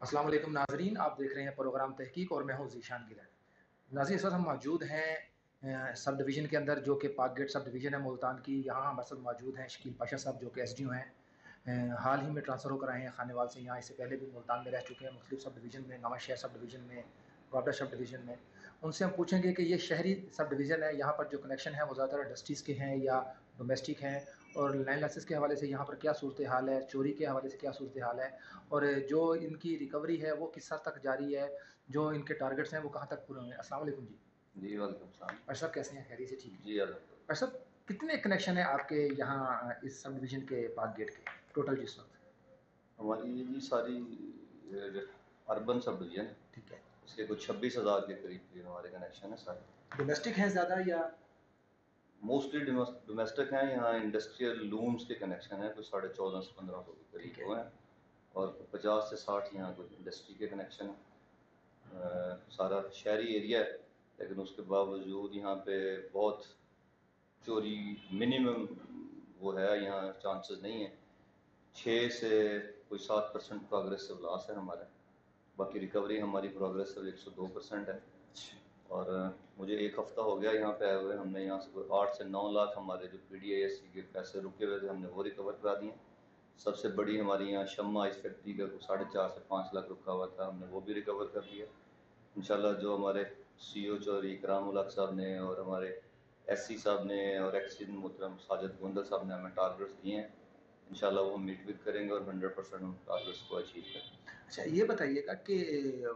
अस्सलाम वालेकुम नाज़रीन, आप देख रहे हैं प्रोग्राम तहकीक और मैं हूँ ज़ीशान गिलैन। नाज़रीन, इस वक्त हम मौजूद हैं सब डिवीज़न के अंदर, जो कि पाक गेट सब डिवीज़न है मुल्तान की। यहाँ हमारे साथ मौजूद हैं शकील पाशा साहब, जो कि एसडीओ हैं। हाल ही में ट्रांसफ़र होकर आए हैं खानेवाल से यहाँ। इससे पहले भी मुल्तान में रह चुके हैं, मुख्तलिफ सब डिवीज़न में, नवां शहर सब डिवीज़न में, वापडा सब डिवीज़न में। उनसे हम पूछेंगे कि ये शहरी सब डिवीज़न है, यहाँ पर जो कनेक्शन है वो ज़्यादातर इंडस्ट्रीज़ के हैं या डोमेस्टिक हैं, और लैंड लाइसेंस के हवाले से यहाँ पर क्या सूरत हाल है, चोरी के हवाले से क्या सूरत हाल है, और जो इनकी रिकवरी है वो किस हद तक जारी है, जो इनके टारगेट्स हैं वो कहाँ तक पूरे हुए हैं। अस्सलाम वालेकुम जी। जी वालेकुम सलाम। भाई साहब कैसे हैं, खैरियत से? ठीक है जी भाई साहब। कितने कनेक्शन है आपके यहाँ इस सब डिवीजन के पाक गेट के टोटल जिस वक्त? हमारी ये जी सारी अर्बन सब डिवीजन है। ठीक है। इसके कुछ 26,000 के करीब हमारे कनेक्शन है सारे। डोमेस्टिक हैं ज़्यादा या? मोस्टली डोमेस्टिक हैं। यहाँ इंडस्ट्रियल लूम्स के कनेक्शन है, कुछ 14,500 से 1500 के करीब हुए हैं, और 50 से 60 यहाँ कुछ इंडस्ट्री के कनेक्शन है। सारा शहरी एरिया है, लेकिन उसके बावजूद यहाँ पे बहुत चोरी मिनिमम वो है, यहाँ चांसेस नहीं है। 6 से कोई 7% प्रोग्रेसिव लॉस है हमारा। बाकी रिकवरी हमारी प्रोग्रेसिव 102% है। और मुझे एक हफ्ता हो गया यहाँ पे आए हुए। हमने यहाँ से कोई 8 से 9 लाख हमारे जो PDISC के पैसे रुके हुए थे, हमने वो रिकवर करा दिए। सबसे बड़ी हमारी यहाँ शम्मा इस फैक्ट्री का 4.5 से 5 लाख रुका हुआ था, हमने वो भी रिकवर कर दिया इंशाल्लाह। जो हमारे CEO चौधरी इकराम उल हक साहब ने और हमारे SC साहब ने और एक्सीडेंट मोहतरम साजिद गोंदल साहब ने हमें टारगेट्स दिए हैं, इंशाल्लाह वो हम मीट भी करेंगे और 100% उन टारगेट्स को अचीव करेंगे। अच्छा, ये बताइएगा कि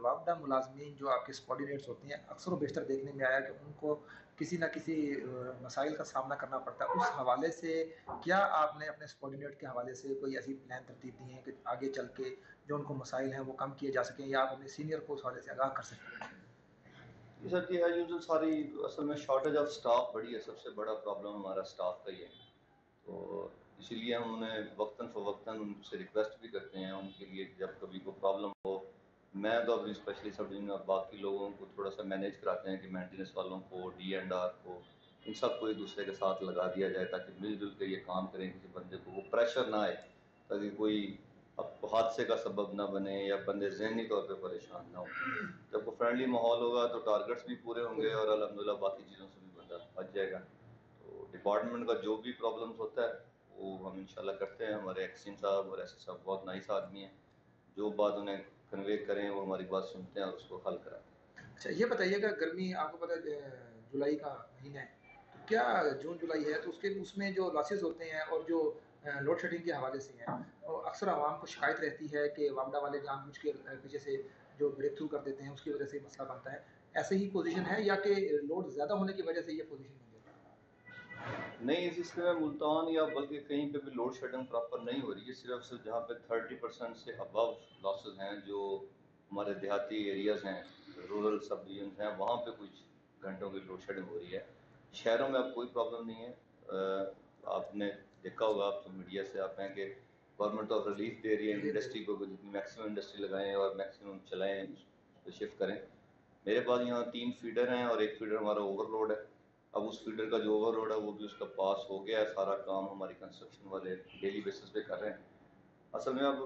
वापडा मुलाजमीन जो आपके सबॉर्डिनेट्स होते हैं, अक्सर बेशतर देखने में आया कि उनको किसी ना किसी मसाइल का सामना करना पड़ता है। उस हवाले से क्या आपने अपने सबॉर्डिनेट के हवाले से कोई ऐसी प्लान तरतीब दी है कि आगे चल के जो उनको मसाइल हैं वो कम किए जा सकें, या आप अपने सीनियर को उस हवाले से आगाह कर सकते हैं? सर जी, एज यूजुअल सारी असल में शॉर्टेज ऑफ स्टाफ बड़ी है। सबसे बड़ा प्रॉब्लम हमारा स्टाफ का ही है, तो इसीलिए हम उन्हें वक्तन फ़वक्तन उनसे रिक्वेस्ट भी करते हैं उनके लिए, जब कभी कोई प्रॉब्लम हो। मैं तो अपनी स्पेशली सब डिवीजन और बाकी लोगों को थोड़ा सा मैनेज कराते हैं कि मेंटेनेंस वालों को, D&R को, इन सबको एक दूसरे के साथ लगा दिया जाए ताकि मिलजुल के ये काम करें। किसी बंदे को वो प्रेशर ना आए, ताकि कोई अब हादसे का सबब ना बने या बंदे ज़हनी तौर पे परेशान ना हो। जब वो फ्रेंडली माहौल होगा तो टारगेट्स भी पूरे होंगे और अल्हम्दुलिल्लाह बाकी चीज़ों से भी बंदा बच जाएगा। तो डिपार्टमेंट का जो भी प्रॉब्लम्स होता है वो हम इंशाल्लाह करते हैं। हमारे एक्सिन साहब और SC साहब बहुत नाइस आदमी हैं, जो बात उन्हें कन्वे करें वो हमारी बात सुनते हैं और उसको हल कराते हैं। अच्छा, ये बताइएगा, गर्मी आपको पता है जुलाई का महीना है, तो क्या जून जुलाई है तो उसके उसमें जो लॉसेस होते हैं और जो लोड शेडिंग के हवाले से हैं, और अक्सर आवाम को शिकायत रहती है कि वापडा वाले जानबूझ के पीछे से जो ब्रेक थ्रू कर देते हैं, उसकी वजह से मसला बनता है। ऐसे ही पोजीशन है या कि लोड ज़्यादा होने की वजह से ये पोजीशन बन जाता नहीं, इस हिस्से में मुल्तान या बल्कि कहीं पे भी लोड शेडिंग प्रॉपर नहीं हो रही है। सिर्फ जहाँ पे 30% से अबव लॉसेज हैं, जो हमारे देहाती एरियाज हैं, रूरल सब डिवीजन हैं, वहाँ पे कुछ घंटों की लोड शेडिंग हो रही है। शहरों में अब कोई प्रॉब्लम नहीं है। आपने देखा होगा, आप तो मीडिया से आप हैं, कि गवर्नमेंट तो रिलीफ दे रही है इंडस्ट्री को, जितनी मैक्सिमम इंडस्ट्री लगाएं और मैक्सिमम चलाएं, उस पर शिफ्ट करें। मेरे पास यहाँ 3 फीडर हैं और एक फीडर हमारा ओवरलोड है। अब उस फीडर का जो ओवरलोड है वो भी उसका पास हो गया है। सारा काम हमारी कंस्ट्रक्शन वाले डेली बेसिस पे कर रहे हैं। असल में अब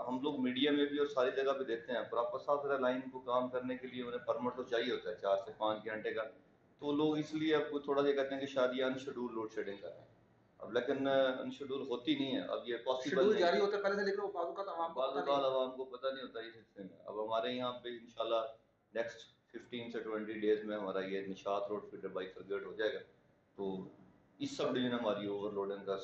हम लोग मीडिया में भी और सारी जगह पे देखते हैं, प्रॉपर साफ लाइन को काम करने के लिए उन्हें परमिट तो चाहिए होता है 4 से 5 घंटे का। तो लोग इसलिए अब थोड़ा ये कहते हैं कि शायद ये अनशेड्यूल लोड शेडिंग कर रहे हैं। अब लेकिन अनशेड्यूल होती नहीं है, अब ये है? पॉसिबल शेड्यूल नहीं जारी है। होता है पहले से, लेकिन वो बाजू का आवाम को बाद पता नहीं होता। आवाम को पता नहीं होता इस हिस्से में। अब हमारे यहाँ पे इंशाल्लाह नेक्स्ट 15 से 20 डेज में हमारा ये निशात रोड फीडर बाइफरगेट हो जाएगा, तो इस सब डिवीजन हमारी ओवरलोडिंग का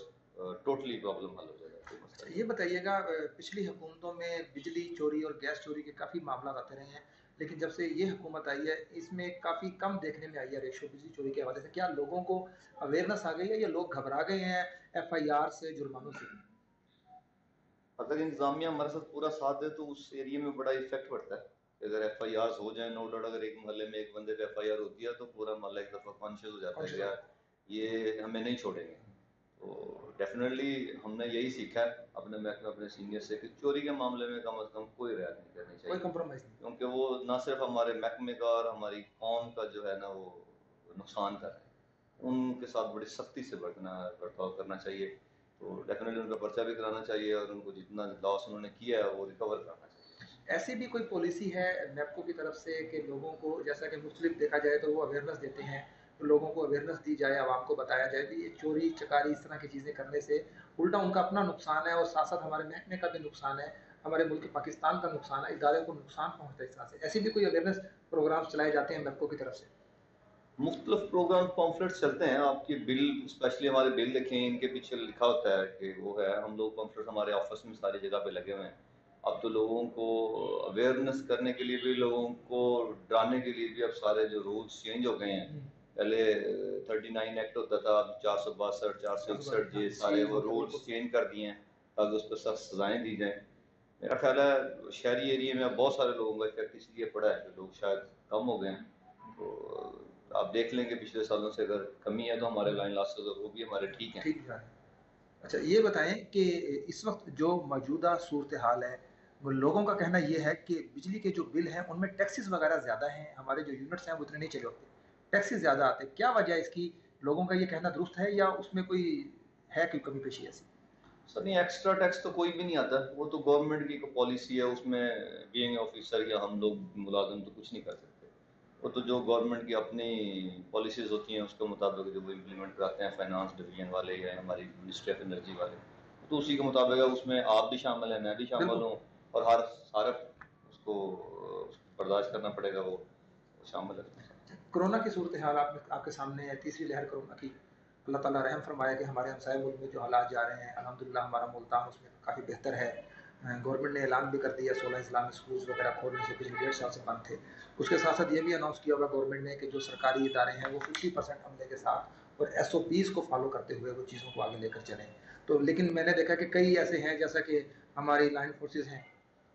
टोटली प्रॉब्लम हल हो जाएगा, कोई मसला अच्छा, नहीं। ये बताइएगा, पिछली हुकूमतों में बिजली चोरी और गैस चोरी के काफ़ी मामला आते रहे हैं, लेकिन जब से ये हुकूमत आई है इसमें काफ़ी कम देखने में आई है रेशो बिजली चोरी के हवाले से। क्या लोगों को अवेयरनेस आ गई है या लोग घबरा गए हैं FIR से, जुर्मानों से? अगर इंतजामिया हमारे साथ पूरा साथ दे तो उस एरिया में बड़ा इफेक्ट पड़ता है। अगर FIR हो जाए, नो डाउट, अगर एक मोहल्ले में एक बंदे पे FIR होती है तो पूरा मोहल्ला एक दफा कॉन्शियस हो जाता है कि कॉन्शियस यार ये हमें नहीं छोड़ेंगे। तो डेफिनेटली हमने यही सीखा है अपने महकमे, अपने सीनियर से, कि चोरी के मामले में कम से कम कोई रियायत नहीं करनी कोई चाहिए, कंप्रोमाइज़ नहीं। क्योंकि वो ना सिर्फ हमारे महकमे का और हमारी कौम का जो है ना वो नुकसान कर रहे हैं। उनके साथ बड़ी सख्ती से बर्ताव करना चाहिए। तो डेफिनेटली उनका पर्चा भी कराना चाहिए और उनको जितना लॉस उन्होंने किया है वो रिकवर करना चाहिए। ऐसी भी कोई पॉलिसी है नेपको की तरफ से कि लोगों को, जैसा कि मुख्तलिफ देखा जाए तो वो अवेयरनेस देते हैं, तो लोगों को अवेयरनेस दी जाए, आवाम को बताया जाए कि ये चोरी चकारी इस तरह की चीज़ें करने से उल्टा उनका अपना नुकसान है और साथ साथ हमारे महकमे का भी नुकसान है, हमारे मुल्क पाकिस्तान का नुकसान है, इदारे को नुकसान पहुँचता है इस तरह से। ऐसी भी कोई अवेयरनेस प्रोग्राम चलाए जाते हैं नेपको की तरफ से? मुख्तलिफ प्रोग्राम पम्फलेट्स चलते हैं। आपकी बिल, स्पेशली हमारे बिल देखें, इनके पीछे लिखा होता है कि वो है, हम लोग पम्फलेट हमारे ऑफिस में सारी जगह पे लगे हुए हैं। अब तो लोगों को अवेयरनेस करने के लिए भी, लोगों को डराने के लिए भी अब सारे जो रूल्स चेंज हो गए हैं। पहले 39 एक्ट होता था, अब 462, 461 ये सारे वो रूल्स चेंज कर दिए हैं ताकि उस पर सख्त सजाएं दी जाएं। मेरा ख्याल है शहरी एरिया में बहुत सारे लोगों का इफेक्ट इसलिए पड़ा है कि लोग शायद कम हो गए हैं। तो आप देख लेंगे पिछले सालों से अगर कमी है तो हमारे लाइन लॉसेस वो भी हमारे ठीक हैं। ठीक है। अच्छा ये बताएं कि इस वक्त जो मौजूदा सूरत हाल है, वो लोगों का कहना ये है कि बिजली के जो बिल हैं उनमें टैक्सेस वगैरह ज़्यादा हैं, हमारे जो यूनिट्स हैं वो उतने नहीं चले होते, टैक्सेस ज़्यादा आते हैं। क्या वजह है इसकी? लोगों का ये कहना दुरुस्त है या उसमें कोई है कोई कमी पेशी ऐसी? सर नहीं, एक्स्ट्रा टैक्स तो कोई भी नहीं आता, वो तो गवर्नमेंट की पॉलिसी है, उसमें बीइंग ऑफिसर या हम लोग मुलाजिम तो कुछ नहीं कर सकते। वो तो जो गवर्नमेंट की अपनी पॉलिसीज होती हैं उसके मुताबिक जो वो इम्प्लीमेंट कराते हैं फाइनेंस डिवीजन वाले या हमारी मिनिस्ट्री ऑफ एनर्जी वाले, तो उसी के मुताबिक है। उसमें आप भी शामिल हैं, मैं भी शामिल हूँ, और हर सारा उसको बर्दाश्त करना पड़ेगा, वो शामिल है। कोरोना की सूरत हाल आपके सामने है, तीसरी लहर कोरोना की। अल्लाह ताला रहम फरमाया कि हमारे हमसाय मुल्क में जो हालात जा रहे हैं, अल्हम्दुलिल्लाह हमारा मुल्तान उसमें काफ़ी बेहतर है। गवर्नमेंट ने ऐलान भी कर दिया 16 इस्लामिक स्कूल्स वगैरह खोलने से, पिछले 1.5 साल से बंद थे। उसके साथ साथ ये भी अनाउंस किया होगा गवर्नमेंट ने कि जो सरकारी इदारे हैं वो 50% अमले के साथ और SOPs को फॉलो करते हुए वो चीज़ों को आगे लेकर चलें। तो लेकिन मैंने देखा कि कई ऐसे हैं, जैसा कि हमारी लाइन फोर्सेज हैं,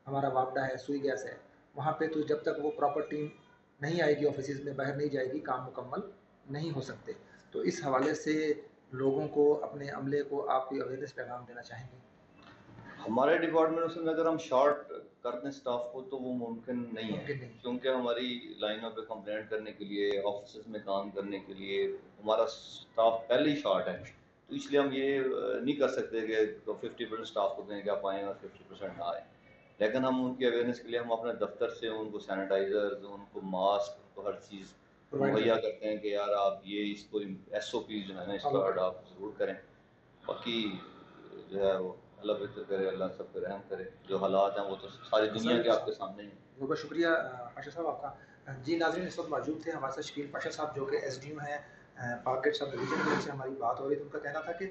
हमारा वापडा है, सुई गैस है, वहाँ पे तो जब तक वो प्रॉपर टीम नहीं आएगी, ऑफिस में बाहर नहीं जाएगी, काम मुकम्मल नहीं हो सकते। तो इस हवाले से लोगों को, अपने अमले को आप कोई अवेयरनेस पैगाम देना चाहेंगे? हमारे डिपार्टमेंट में अगर हम शॉर्ट कर दें स्टाफ को तो वो मुमकिन नहीं है, मुमकिन नहीं। क्योंकि हमारी लाइनों पे कंप्लेंट करने के लिए, ऑफिस में काम करने के लिए हमारा स्टाफ पहले ही शॉर्ट है। तो इसलिए हम ये नहीं कर सकते कि तो 50% स्टाफ को दें कि आप आएँ और 50% ना आए। लेकिन हम उनकी अवेयरनेस के लिए हम अपने दफ्तर से उनको सैनिटाइजर, उनको मास्क, उनको हर चीज़ मुहैया करते हैं कि यार आप ये इसको SOP जो है ना इसका आप ज़रूर करें। बाकी जो है वो अल्लाह बेहतर करे, अल्लाह सब पे रहम करे। जो हालात हैं वो तो सारी दुनिया के आपके सामने ही हैं। बहुत बहुत शुक्रिया पाशा साहब आपका। जी नाज़रीन, इस वक्त मौजूद थे हमारे साथ शकील पाशा साहब, जो कि SDU हैं पाकगेट सब डिवीजन में। से हमारी बात हो रही थी, उनका कहना था कि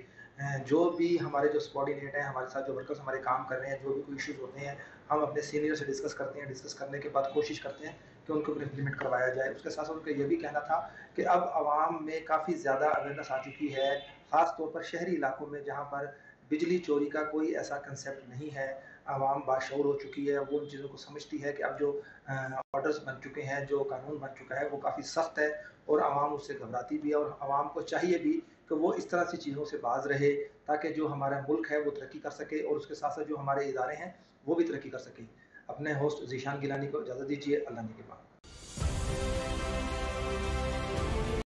जो भी हमारे जो सबॉर्डिनेट हैं, हमारे साथ जो वर्कर्स हमारे काम कर रहे हैं, जो भी कोई इश्यूज़ होते हैं, हम अपने सीनियर से डिस्कस करते हैं। डिस्कस करने के बाद कोशिश करते हैं कि उनको इम्प्लीमेंट करवाया जाए। उसके साथ साथ उनका ये भी कहना था कि अब आवाम में काफ़ी ज़्यादा अवेयरनेस आ चुकी है, ख़ास तौर पर शहरी इलाकों में जहाँ पर बिजली चोरी का कोई ऐसा कंसेप्ट नहीं है। आवाम बाशऊर हो चुकी है, वो उन चीज़ों को समझती है कि अब जो ऑर्डर्स बन चुके हैं, जो कानून बन चुका है, वो काफ़ी सख्त है और आवाम उससे घबराती भी है। और आवाम को चाहिए भी कि वो इस तरह से चीज़ों से बाज रहे, ताकि जो हमारा मुल्क है वो तरक्की कर सके और उसके साथ साथ जो हमारे इदारे हैं वो भी तरक्की कर सकें। अपने होस्ट ज़ीशान गिलानी को इजाज़त दीजिए। अल्लाह ने के बाद।